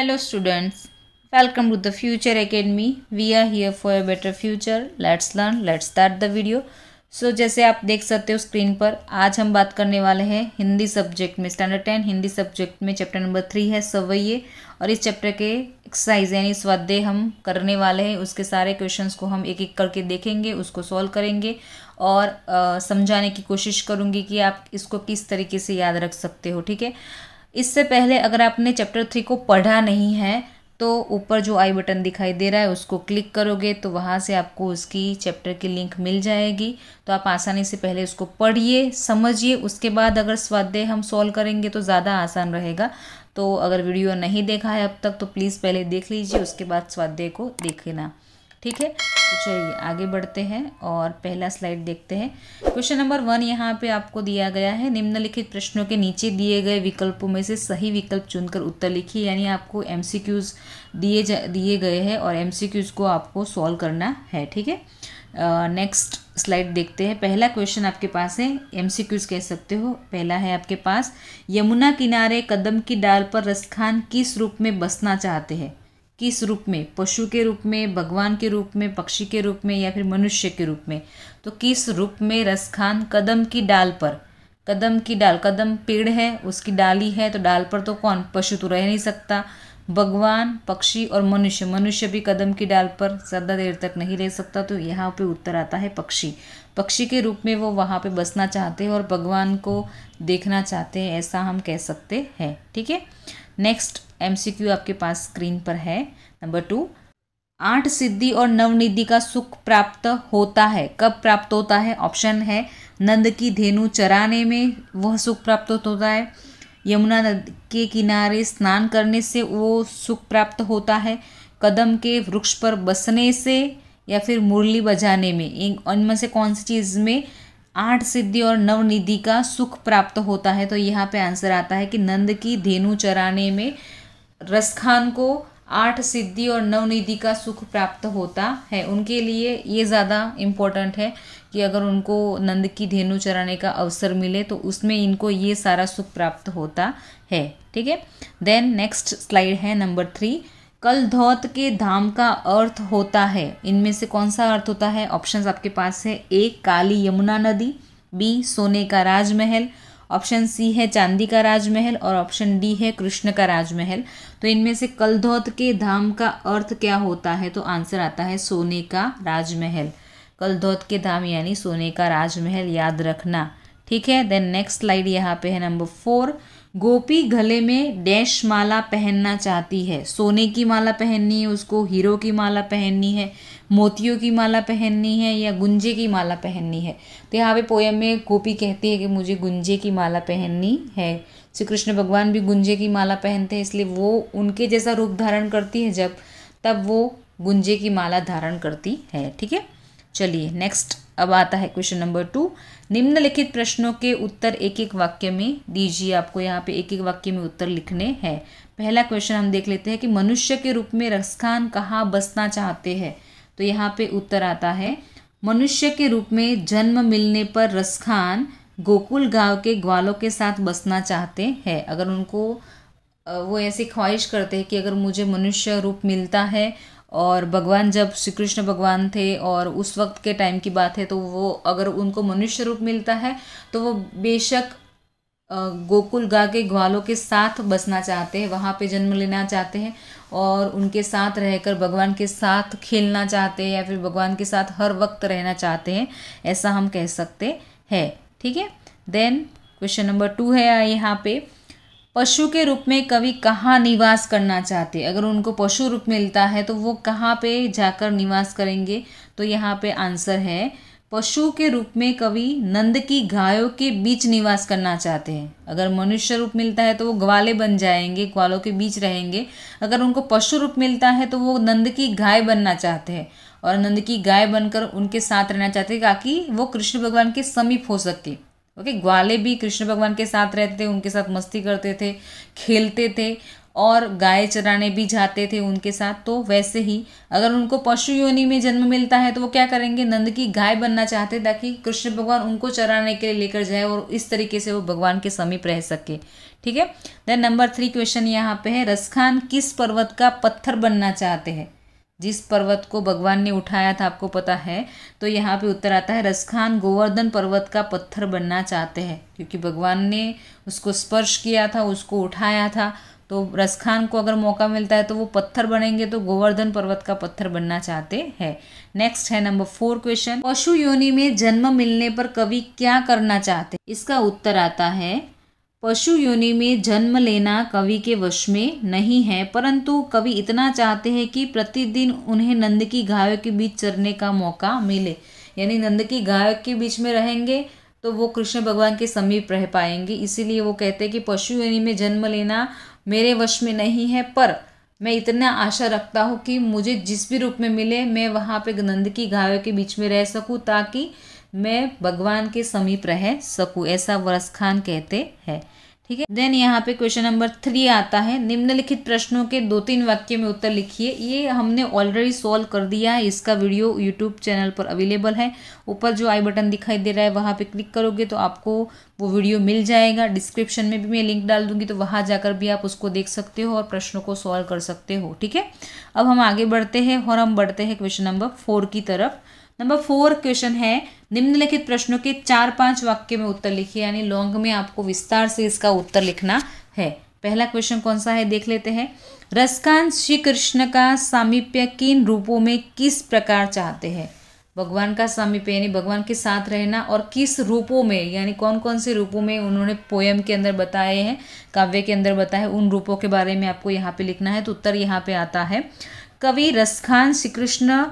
Hello students, welcome to the Future Academy. We are here for a better future. Let's learn, let's start the video. जैसे आप देख सकते हो screen पर, आज हम बात करने वाले हैं हिंदी सब्जेक्ट में, स्टैंडर्ड 10 हिंदी सब्जेक्ट में चैप्टर नंबर 3 है सवैये। और इस चैप्टर के एक्सरसाइज यानी स्वाध्याय हम करने वाले हैं। उसके सारे क्वेश्चंस को हम एक एक करके देखेंगे, उसको सॉल्व करेंगे और समझाने की कोशिश करूँगी कि आप इसको किस तरीके से याद रख सकते हो। ठीक है, इससे पहले अगर आपने चैप्टर 3 को पढ़ा नहीं है तो ऊपर जो आई बटन दिखाई दे रहा है उसको क्लिक करोगे तो वहाँ से आपको उसकी चैप्टर की लिंक मिल जाएगी। तो आप आसानी से पहले उसको पढ़िए, समझिए, उसके बाद अगर स्वाध्याय हम सॉल्व करेंगे तो ज़्यादा आसान रहेगा। तो अगर वीडियो नहीं देखा है अब तक तो प्लीज़ पहले देख लीजिए, उसके बाद स्वाध्याय को देख लेना। ठीक है, तो चलिए आगे बढ़ते हैं और पहला स्लाइड देखते हैं। क्वेश्चन नंबर 1 यहाँ पे आपको दिया गया है, निम्नलिखित प्रश्नों के नीचे दिए गए विकल्पों में से सही विकल्प चुनकर उत्तर लिखिए। यानी आपको एमसीक्यूज दिए गए हैं और एमसीक्यूज को आपको सॉल्व करना है। ठीक है, नेक्स्ट स्लाइड देखते हैं। पहला क्वेश्चन आपके पास है, एमसीक्यूज कह सकते हो। पहला है आपके पास, यमुना किनारे कदम की डाल पर रसखान किस रूप में बसना चाहते हैं? किस रूप में? पशु के रूप में, भगवान के रूप में, पक्षी के रूप में या फिर मनुष्य के रूप में? तो किस रूप में रसखान कदम की डाल पर, कदम की डाल, कदम पेड़ है उसकी डाली है तो डाल पर तो कौन? पशु तो रह नहीं सकता। भगवान, पक्षी और मनुष्य, मनुष्य भी कदम की डाल पर ज़्यादा देर तक नहीं रह सकता। तो यहाँ पे उत्तर आता है पक्षी। पक्षी के रूप में वो वहाँ पे बसना चाहते हैं और भगवान को देखना चाहते हैं, ऐसा हम कह सकते हैं। ठीक है, नेक्स्ट एमसीक्यू आपके पास स्क्रीन पर है। नंबर 2, 8 सिद्धि और नवनिधि का सुख प्राप्त होता है। कब प्राप्त होता है? ऑप्शन है, नंद की धेनु चराने में वह सुख प्राप्त होता है, यमुना नदी के किनारे स्नान करने से वो सुख प्राप्त होता है, कदम के वृक्ष पर बसने से, या फिर मुरली बजाने में। इनमें से कौन सी चीज़ में 8 सिद्धि और नवनिधि का सुख प्राप्त होता है? तो यहाँ पे आंसर आता है कि नंद की धेनु चराने में रसखान को 8 सिद्धि और नवनिधि का सुख प्राप्त होता है। उनके लिए ये ज़्यादा इम्पोर्टेंट है कि अगर उनको नंद की धेनु चराने का अवसर मिले तो उसमें इनको ये सारा सुख प्राप्त होता है। ठीक है, देन नेक्स्ट स्लाइड है नंबर 3, कलधौत के धाम का अर्थ होता है। इनमें से कौन सा अर्थ होता है? ऑप्शंस आपके पास है, ए काली यमुना नदी, बी सोने का राजमहल, ऑप्शन सी है चांदी का राजमहल और ऑप्शन डी है कृष्ण का राजमहल। तो इनमें से कलधौत के धाम का अर्थ क्या होता है? तो आंसर आता है सोने का राजमहल। कलधौत के धाम यानी सोने का राजमहल, याद रखना। ठीक है, देन नेक्स्ट स्लाइड यहाँ पे है नंबर 4, गोपी गले में डैश माला पहनना चाहती है। सोने की माला पहननी है उसको, हीरो की माला पहननी है, मोतियों की माला पहननी है या गुंजे की माला पहननी है? तो यहाँ पे पोयम में गोपी कहती है कि मुझे गुंजे की माला पहननी है। श्री कृष्ण भगवान भी गुंजे की माला पहनते हैं, इसलिए वो उनके जैसा रूप धारण करती है जब, तब वो गुंजे की माला धारण करती है। ठीक है, चलिए नेक्स्ट अब आता है क्वेश्चन नंबर 2, निम्नलिखित प्रश्नों के उत्तर एक एक वाक्य में दीजिए। आपको यहाँ पे एक एक वाक्य में उत्तर लिखने हैं। पहला क्वेश्चन हम देख लेते हैं कि मनुष्य के रूप में रसखान कहाँ बसना चाहते हैं? तो यहाँ पे उत्तर आता है, मनुष्य के रूप में जन्म मिलने पर रसखान गोकुल गांव के ग्वालों के साथ बसना चाहते हैं। अगर उनको वो ऐसी ख्वाहिश करते हैं कि अगर मुझे मनुष्य रूप मिलता है, और भगवान जब श्री कृष्ण भगवान थे और उस वक्त के टाइम की बात है, तो वो अगर उनको मनुष्य रूप मिलता है तो वो बेशक गोकुल गांव के ग्वालों के साथ बसना चाहते हैं, वहाँ पे जन्म लेना चाहते हैं और उनके साथ रहकर भगवान के साथ खेलना चाहते हैं या फिर भगवान के साथ हर वक्त रहना चाहते हैं, ऐसा हम कह सकते हैं। ठीक है, देन क्वेश्चन नंबर 2 है यहाँ पे, पशु के रूप में कवि कहाँ निवास करना चाहते हैं? अगर उनको पशु रूप मिलता है तो वो कहाँ पे जाकर निवास करेंगे? तो यहाँ पे आंसर है, पशु के रूप में कवि नंद की गायों के बीच निवास करना चाहते हैं। अगर मनुष्य रूप मिलता है तो वो ग्वाले बन जाएंगे, ग्वालों के बीच रहेंगे। अगर उनको पशु रूप मिलता है तो वो नंद की गाय बनना चाहते हैं और नंद की गाय बनकर उनके साथ रहना चाहते हैं ताकि वो कृष्ण भगवान के समीप हो सके। ओके, ग्वाले भी कृष्ण भगवान के साथ रहते थे, उनके साथ मस्ती करते थे, खेलते थे और गाय चराने भी जाते थे उनके साथ। तो वैसे ही अगर उनको पशु योनि में जन्म मिलता है तो वो क्या करेंगे, नंद की गाय बनना चाहते ताकि कृष्ण भगवान उनको चराने के लिए लेकर जाए और इस तरीके से वो भगवान के समीप रह सके। ठीक है। देन नंबर 3 क्वेश्चन यहाँ पे है, रसखान किस पर्वत का पत्थर बनना चाहते हैं? जिस पर्वत को भगवान ने उठाया था आपको पता है, तो यहाँ पे उत्तर आता है रसखान गोवर्धन पर्वत का पत्थर बनना चाहते हैं, क्योंकि भगवान ने उसको स्पर्श किया था, उसको उठाया था। तो रसखान को अगर मौका मिलता है तो वो पत्थर बनेंगे, तो गोवर्धन पर्वत का पत्थर बनना चाहते हैं। नेक्स्ट है नंबर 4 क्वेश्चन, पशु योनि में जन्म मिलने पर कवि क्या करना चाहते? इसका उत्तर आता है पशु योनि में जन्म लेना कवि के वश में नहीं है, परंतु कवि इतना चाहते हैं कि प्रतिदिन उन्हें नंद की गायों के बीच चरने का मौका मिले। यानी नंद की गायों के बीच में रहेंगे तो वो कृष्ण भगवान के समीप रह पाएंगे। इसीलिए वो कहते हैं कि पशु योनि में जन्म लेना मेरे वश में नहीं है, पर मैं इतना आशा रखता हूँ कि मुझे जिस भी रूप में मिले मैं वहाँ पे नंद की गायों के बीच में रह सकूँ, ताकि मैं भगवान के समीप रह सकूँ, ऐसा रसखान कहते हैं। ठीक है। देन यहाँ पे क्वेश्चन नंबर 3 आता है, निम्नलिखित प्रश्नों के 2-3 वाक्य में उत्तर लिखिए। ये हमने ऑलरेडी सॉल्व कर दिया है, इसका वीडियो यूट्यूब चैनल पर अवेलेबल है। ऊपर जो आई बटन दिखाई दे रहा है वहाँ पे क्लिक करोगे तो आपको वो वीडियो मिल जाएगा। डिस्क्रिप्शन में भी मैं लिंक डाल दूंगी, तो वहाँ जाकर भी आप उसको देख सकते हो और प्रश्नों को सॉल्व कर सकते हो। ठीक है। अब हम आगे बढ़ते हैं और हम बढ़ते हैं क्वेश्चन नंबर 4 की तरफ। नंबर 4 क्वेश्चन है, निम्नलिखित प्रश्नों के 4-5 वाक्य में उत्तर लिखिए। यानी लॉन्ग में आपको विस्तार से इसका उत्तर लिखना है। पहला क्वेश्चन कौन सा है देख लेते हैं। रसखान श्री कृष्ण का सामीप्य किन रूपों में किस प्रकार चाहते हैं? भगवान का सामीप्य यानी भगवान के साथ रहना, और किस रूपों में यानी कौन कौन से रूपों में उन्होंने पोयम के अंदर बताए हैं, काव्य के अंदर बताए, उन रूपों के बारे में आपको यहाँ पे लिखना है। तो उत्तर यहाँ पे आता है, कवि रसखान श्री कृष्ण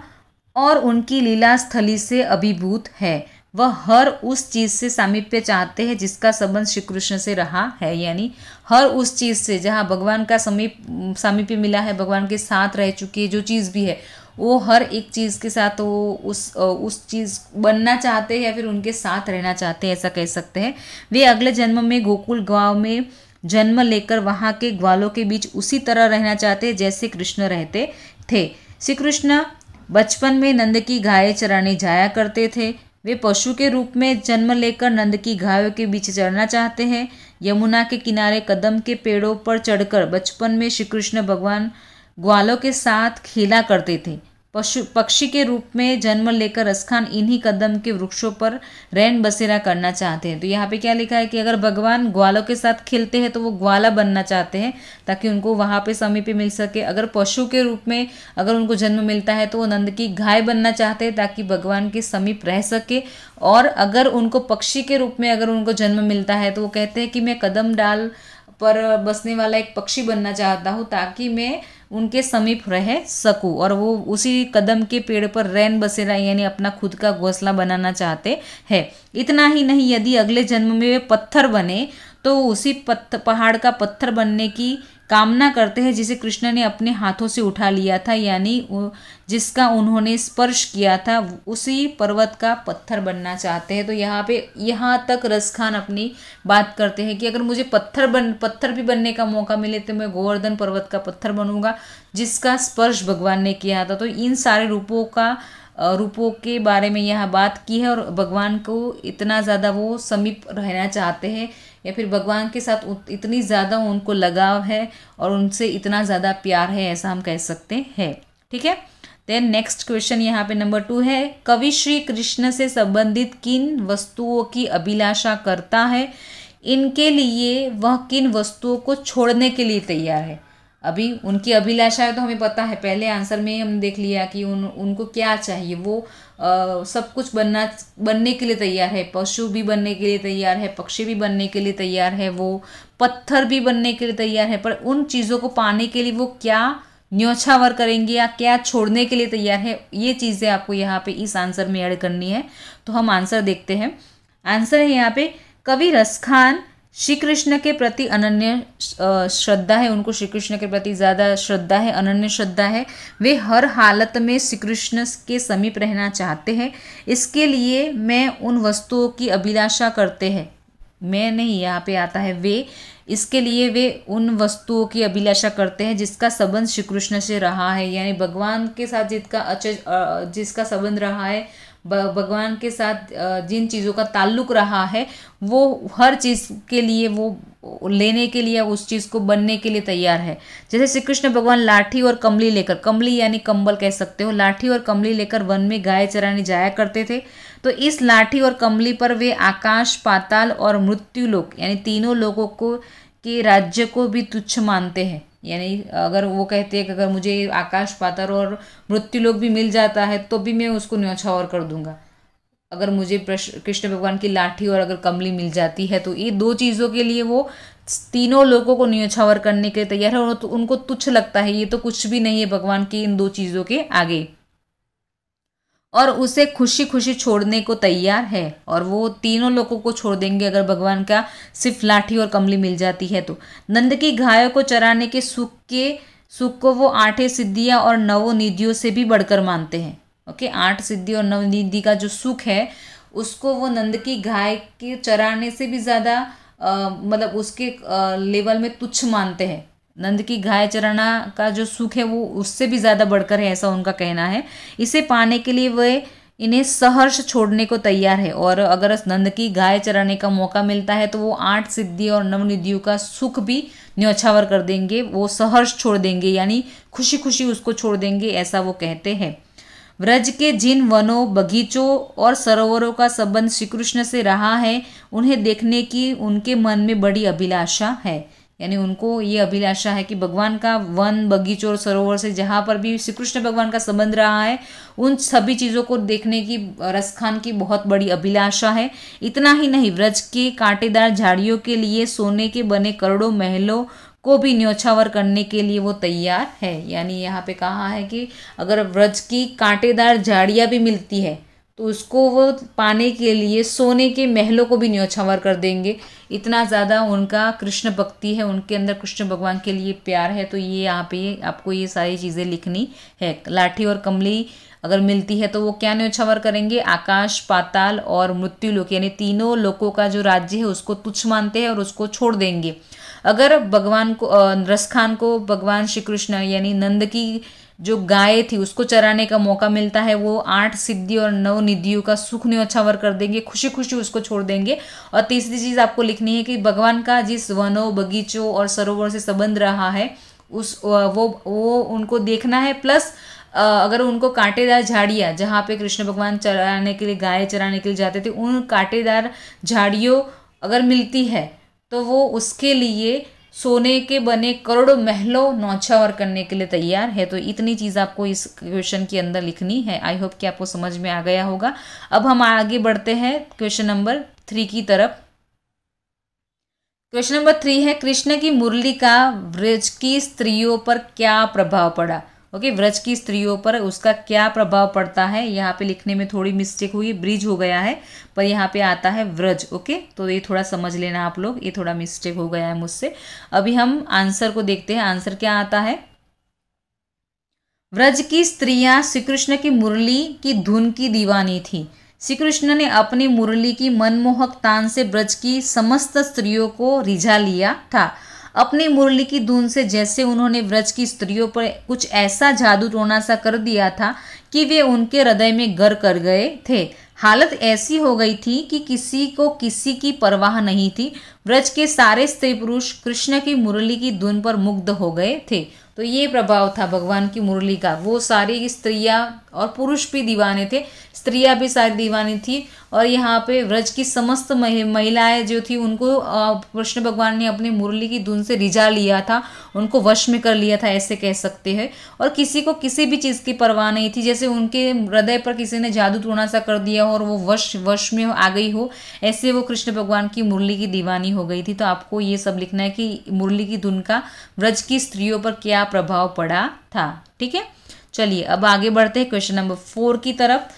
और उनकी लीला स्थली से अभिभूत है। वह हर उस चीज से सामीप्य चाहते हैं जिसका संबंध श्री कृष्ण से रहा है। यानी हर उस चीज से जहाँ भगवान का सामीप्य मिला है, भगवान के साथ रह चुकी है जो चीज भी है, वो हर एक चीज के साथ वो उस चीज बनना चाहते हैं या फिर उनके साथ रहना चाहते हैं, ऐसा कह सकते हैं। वे अगले जन्म में गोकुल गांव में जन्म लेकर वहाँ के ग्वालों के बीच उसी तरह रहना चाहते हैं जैसे कृष्ण रहते थे। श्री कृष्ण बचपन में नंद की गायें चराने जाया करते थे। वे पशु के रूप में जन्म लेकर नंद की गायों के बीच चरना चाहते हैं। यमुना के किनारे कदम के पेड़ों पर चढ़कर बचपन में श्री कृष्ण भगवान ग्वालों के साथ खेला करते थे। पक्षी के रूप में जन्म लेकर रसखान इन्हीं कदम के वृक्षों पर रैन बसेरा करना चाहते हैं। तो यहाँ पे क्या लिखा है कि अगर भगवान ग्वालों के साथ खेलते हैं तो वो ग्वाला बनना चाहते हैं ताकि उनको वहाँ पे समीप मिल सके। अगर पशु के रूप में अगर उनको जन्म मिलता है तो वो नंद की गाय बनना चाहते हैं ताकि भगवान के समीप रह सके। और अगर उनको पक्षी के रूप में अगर उनको जन्म मिलता है तो वो कहते हैं कि मैं कदम डाल पर बसने वाला एक पक्षी बनना चाहता हूँ ताकि मैं उनके समीप रह सकूं। और वो उसी कदम के पेड़ पर रैन बसेरा यानी अपना खुद का घोंसला बनाना चाहते हैं। इतना ही नहीं, यदि अगले जन्म में वे पत्थर बने तो उसी पहाड़ का पत्थर बनने की कामना करते हैं जिसे कृष्ण ने अपने हाथों से उठा लिया था, यानी जिसका उन्होंने स्पर्श किया था, उसी पर्वत का पत्थर बनना चाहते हैं। तो यहाँ तक रसखान अपनी बात करते हैं कि अगर मुझे पत्थर भी बनने का मौका मिले तो मैं गोवर्धन पर्वत का पत्थर बनूंगा जिसका स्पर्श भगवान ने किया था। तो इन सारे रूपों के बारे में यहाँ बात की है और भगवान को इतना ज़्यादा वो समीप रहना चाहते हैं या फिर भगवान के साथ इतनी ज़्यादा उनको लगाव है और उनसे इतना ज़्यादा प्यार है, ऐसा हम कह सकते हैं। ठीक है। देन नेक्स्ट क्वेश्चन यहाँ पे नंबर 2 है, कवि श्री कृष्ण से संबंधित किन वस्तुओं की अभिलाषा करता है? इनके लिए वह किन वस्तुओं को छोड़ने के लिए तैयार है? अभी उनकी अभिलाषा है तो हमें पता है, पहले आंसर में हमने देख लिया कि उनको क्या चाहिए। वो सब कुछ बनने के लिए तैयार है, पशु भी बनने के लिए तैयार है, पक्षी भी बनने के लिए तैयार है, वो पत्थर भी बनने के लिए तैयार है। पर उन चीज़ों को पाने के लिए वो क्या न्योछावर करेंगे या क्या छोड़ने के लिए तैयार है, ये चीज़ें आपको यहाँ पे इस आंसर में ऐड करनी है। तो हम आंसर देखते हैं। आंसर है यहाँ पे, कवि रसखान श्री कृष्ण के प्रति अनन्य श्रद्धा है, उनको श्री कृष्ण के प्रति ज़्यादा श्रद्धा है, अनन्य श्रद्धा है। वे हर हालत में श्री कृष्ण के समीप रहना चाहते हैं। इसके लिए मैं उन वस्तुओं की अभिलाषा करते हैं, मैं नहीं, यहाँ पे आता है वे। इसके लिए वे उन वस्तुओं की अभिलाषा करते हैं जिसका संबंध श्री कृष्ण से रहा है, यानी भगवान के साथ जिसका संबंध रहा है, भगवान के साथ जिन चीज़ों का ताल्लुक रहा है, वो हर चीज़ के लिए, वो लेने के लिए, उस चीज़ को बनने के लिए तैयार है। जैसे श्री कृष्ण भगवान लाठी और कमली लेकर, कमली यानी कंबल कह सकते हो, लाठी और कमली लेकर वन में गाय चराने जाया करते थे। तो इस लाठी और कमली पर वे आकाश, पाताल और मृत्युलोक यानी तीनों लोगों को के राज्य को भी तुच्छ मानते हैं। यानी अगर वो कहते हैं कि अगर मुझे आकाश, पाताल और मृत्युलोक भी मिल जाता है तो भी मैं उसको न्यौछावर कर दूंगा। अगर मुझे कृष्ण भगवान की लाठी और अगर कमली मिल जाती है तो ये दो चीज़ों के लिए वो तीनों लोगों को न्यौछावर करने के लिए तैयार है। और तो उनको तुच्छ लगता है, ये तो कुछ भी नहीं है भगवान की इन दो चीज़ों के आगे, और उसे खुशी खुशी छोड़ने को तैयार है। और वो तीनों लोगों को छोड़ देंगे अगर भगवान का सिर्फ लाठी और कमली मिल जाती है तो। नंद की गायों को चराने के सुख को वो 8 सिद्धियां और 9 निधियों से भी बढ़कर मानते हैं। ओके, 8 सिद्धि और 9 निधि का जो सुख है उसको वो नंद की गाय के चराने से भी ज़्यादा मतलब उसके लेवल में तुच्छ मानते हैं। नंद की गाय चराना का जो सुख है वो उससे भी ज़्यादा बढ़कर है, ऐसा उनका कहना है। इसे पाने के लिए वे इन्हें सहर्ष छोड़ने को तैयार है। और अगर नंद की गाय चराने का मौका मिलता है तो वो 8 सिद्धि और 9 निधियों का सुख भी न्यौछावर कर देंगे, वो सहर्ष छोड़ देंगे, यानी खुशी खुशी उसको छोड़ देंगे, ऐसा वो कहते हैं। व्रज के जिन वनों, बगीचों और सरोवरों का संबंध श्री कृष्ण से रहा है, उन्हें देखने की उनके मन में बड़ी अभिलाषा है। यानी उनको ये अभिलाषा है कि भगवान का वन, बगीचों और सरोवर से जहाँ पर भी श्री कृष्ण भगवान का संबंध रहा है, उन सभी चीज़ों को देखने की, रसखान की बहुत बड़ी अभिलाषा है। इतना ही नहीं, व्रज के कांटेदार झाड़ियों के लिए सोने के बने करोड़ों महलों को भी न्यौछावर करने के लिए वो तैयार है। यानी यहाँ पे कहा है कि अगर व्रज की कांटेदार झाड़ियाँ भी मिलती है तो उसको वो पाने के लिए सोने के महलों को भी न्यौछावर कर देंगे। इतना ज़्यादा उनका कृष्ण भक्ति है, उनके अंदर कृष्ण भगवान के लिए प्यार है। तो ये यहाँ पे आपको ये सारी चीज़ें लिखनी है। लाठी और कमली अगर मिलती है तो वो क्या न्यौछावर करेंगे? आकाश, पाताल और मृत्युलोक यानी तीनों लोकों का जो राज्य है उसको तुच्छ मानते हैं और उसको छोड़ देंगे। अगर भगवान को रसखान को भगवान श्री कृष्ण यानी नंद की जो गाय थी उसको चराने का मौका मिलता है, वो 8 सिद्धि और 9 निधियों का सुख न्यौछावर कर देंगे, खुशी खुशी उसको छोड़ देंगे। और तीसरी चीज़ आपको लिखनी है कि भगवान का जिस वनों, बगीचों और सरोवर से संबंध रहा है वो उनको देखना है। प्लस अगर उनको कांटेदार झाड़ियाँ, जहाँ पे कृष्ण भगवान चराने के लिए, गाय चराने के लिए जाते थे, उन कांटेदार झाड़ियों अगर मिलती है तो वो उसके लिए सोने के बने करोड़ों महलों न्यौछावर करने के लिए तैयार है। तो इतनी चीज़ आपको इस क्वेश्चन के अंदर लिखनी है। आई होप कि आपको समझ में आ गया होगा। अब हम आगे बढ़ते हैं क्वेश्चन नंबर 3 की तरफ। क्वेश्चन नंबर 3 है, कृष्ण की मुरली का व्रज की स्त्रियों पर क्या प्रभाव पड़ा? ओके, व्रज की स्त्रियों पर उसका क्या प्रभाव पड़ता है? यहाँ पे लिखने में थोड़ी मिस्टेक हुई, ब्रिज हो गया है, पर यहाँ पे आता है व्रज। ओके, तो ये थोड़ा समझ लेना आप लोग, ये थोड़ा मिस्टेक हो गया है मुझसे। अभी हम आंसर को देखते हैं। आंसर क्या आता है? व्रज की स्त्रियां श्री कृष्ण की मुरली की धुन की दीवानी थी। श्री कृष्ण ने अपनी मुरली की मनमोहक तान से ब्रज की समस्त स्त्रियों को रिझा लिया था। अपनी मुरली की धुन से जैसे उन्होंने व्रज की स्त्रियों पर कुछ ऐसा जादू टोना सा कर दिया था कि वे उनके हृदय में घर कर गए थे। हालत ऐसी हो गई थी कि किसी को किसी की परवाह नहीं थी। व्रज के सारे स्त्री पुरुष कृष्ण की मुरली की धुन पर मुग्ध हो गए थे। तो ये प्रभाव था भगवान की मुरली का। वो सारी स्त्रियां और पुरुष भी दीवाने थे, स्त्रियां भी सारी दीवानी थी। और यहाँ पे व्रज की समस्त महिलाएं जो थी उनको कृष्ण भगवान ने अपनी मुरली की धुन से रिझा लिया था, उनको वश में कर लिया था, ऐसे कह सकते हैं। और किसी को किसी भी चीज़ की परवाह नहीं थी, जैसे उनके हृदय पर किसी ने जादू टोना सा कर दिया हो और वो वश में आ गई हो, ऐसे वो कृष्ण भगवान की मुरली की दीवानी हो गई थी। तो आपको ये सब लिखना है कि मुरली की धुन का व्रज की स्त्रियों पर क्या प्रभाव पड़ा था। ठीक है, चलिए अब आगे बढ़ते हैं क्वेश्चन नंबर 4 की तरफ।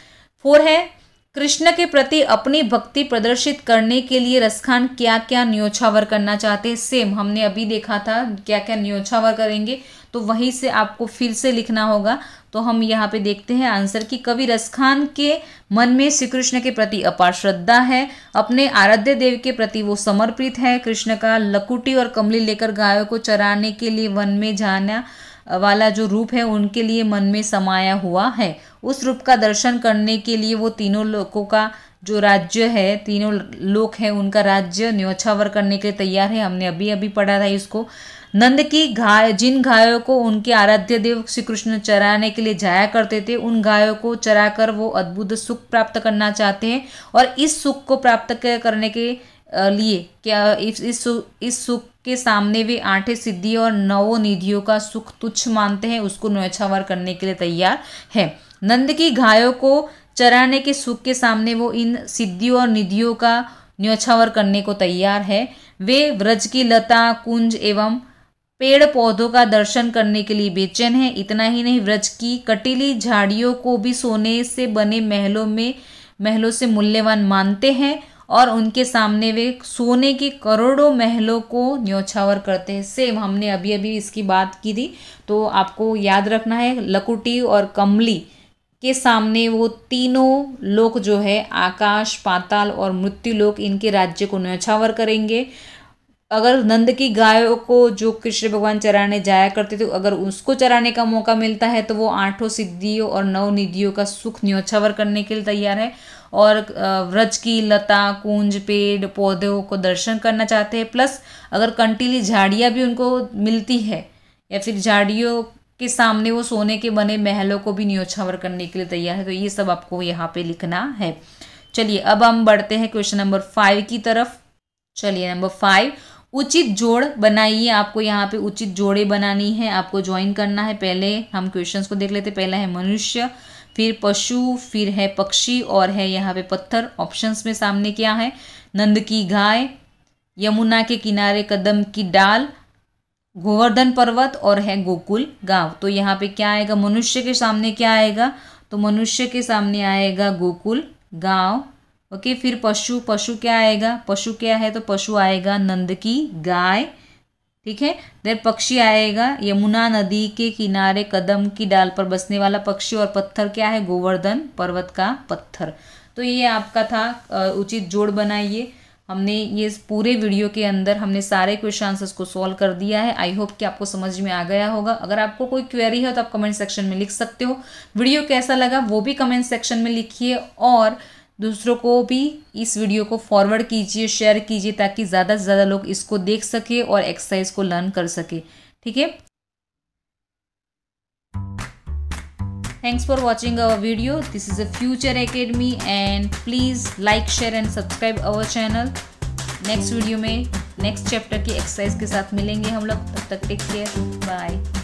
4 है, कृष्ण के प्रति अपनी भक्ति प्रदर्शित करने के लिए रसखान क्या क्या न्योछावर करना चाहते हैं। सेम हमने अभी देखा था क्या क्या न्योछावर करेंगे, तो वहीं से आपको फिर से लिखना होगा। तो हम यहाँ पे देखते हैं आंसर कि कवि रसखान के मन में श्री कृष्ण के प्रति अपार श्रद्धा है, अपने आराध्य देव के प्रति वो समर्पित है। कृष्ण का लकुटी और कमली लेकर गायों को चराने के लिए वन में जाना वाला जो रूप है उनके लिए मन में समाया हुआ है। उस रूप का दर्शन करने के लिए वो तीनों लोकों का जो राज्य है, तीनों लोक है उनका राज्य न्योछावर करने के लिए तैयार है। हमने अभी अभी पढ़ा था इसको। नंद की गाय, जिन गायों को उनके आराध्य देव श्री कृष्ण चराने के लिए जाया करते थे, उन गायों को चराकर वो अद्भुत सुख प्राप्त करना चाहते हैं। और इस सुख को प्राप्त करने के लिए क्या इस सुख के सामने वे 8 सिद्धि और 9 निधियों का सुख तुच्छ मानते हैं, उसको न्योछावर करने के लिए तैयार है। नंद की गायों को चराने के सुख के सामने वो इन सिद्धियों और निधियों का न्योछावर करने को तैयार है। वे व्रज की लता, कुंज एवं पेड़ पौधों का दर्शन करने के लिए बेचैन है। इतना ही नहीं, व्रज की कटीली झाड़ियों को भी सोने से बने महलों से मूल्यवान मानते हैं और उनके सामने वे सोने के करोड़ों महलों को न्योछावर करते हैं। सेम हमने अभी अभी इसकी बात की थी, तो आपको याद रखना है लकुटी और कमली के सामने वो तीनों लोक जो है आकाश, पाताल और मृत्यु लोक, इनके राज्य को न्योछावर करेंगे। अगर नंद की गायों को जो कृष्ण भगवान चराने जाया करते थे, अगर उसको चराने का मौका मिलता है तो वो 8 सिद्धियों और 9 निधियों का सुख न्योछावर करने के लिए तैयार है। और व्रज की लता, कुंज, पेड़ पौधों को दर्शन करना चाहते हैं। प्लस अगर कंटीली झाड़ियाँ भी उनको मिलती है या फिर झाड़ियों के सामने वो सोने के बने महलों को भी न्योछावर करने के लिए तैयार है। तो ये सब आपको यहाँ पे लिखना है। चलिए अब हम बढ़ते हैं क्वेश्चन नंबर 5 की तरफ। चलिए नंबर 5, उचित जोड़ बनाइए। आपको यहाँ पे उचित जोड़े बनानी है, आपको ज्वाइन करना है। पहले हम क्वेश्चंस को देख लेते। पहला है मनुष्य, फिर पशु, फिर है पक्षी और है यहाँ पे पत्थर। ऑप्शंस में सामने क्या है, नंद की गाय, यमुना के किनारे कदम की डाल, गोवर्धन पर्वत और है गोकुल गांव। तो यहाँ पे क्या आएगा, मनुष्य के सामने क्या आएगा, तो मनुष्य के सामने आएगा गोकुल गांव। ओके, फिर पशु, पशु क्या आएगा, पशु क्या है, तो पशु आएगा नंद की गाय। ठीक है, देर पक्षी आएगा यमुना नदी के किनारे कदम की डाल पर बसने वाला पक्षी। और पत्थर क्या है, गोवर्धन पर्वत का पत्थर। तो ये आपका था उचित जोड़ बनाइए। हमने ये पूरे वीडियो के अंदर हमने सारे क्वेश्चन आंसर्स को सॉल्व कर दिया है। आई होप कि आपको समझ में आ गया होगा। अगर आपको कोई क्वेरी है तो आप कमेंट सेक्शन में लिख सकते हो। वीडियो कैसा लगा वो भी कमेंट सेक्शन में लिखिए और दूसरों को भी इस वीडियो को फॉरवर्ड कीजिए, शेयर कीजिए, ताकि ज़्यादा से ज़्यादा लोग इसको देख सके और एक्सरसाइज को लर्न कर सके। ठीक है, thanks for watching our video. This is a future academy and please like, share and subscribe our channel. Next video में नेक्स्ट चैप्टर की एक्सरसाइज के साथ मिलेंगे हम लोग। तब तक टेक केयर, बाय।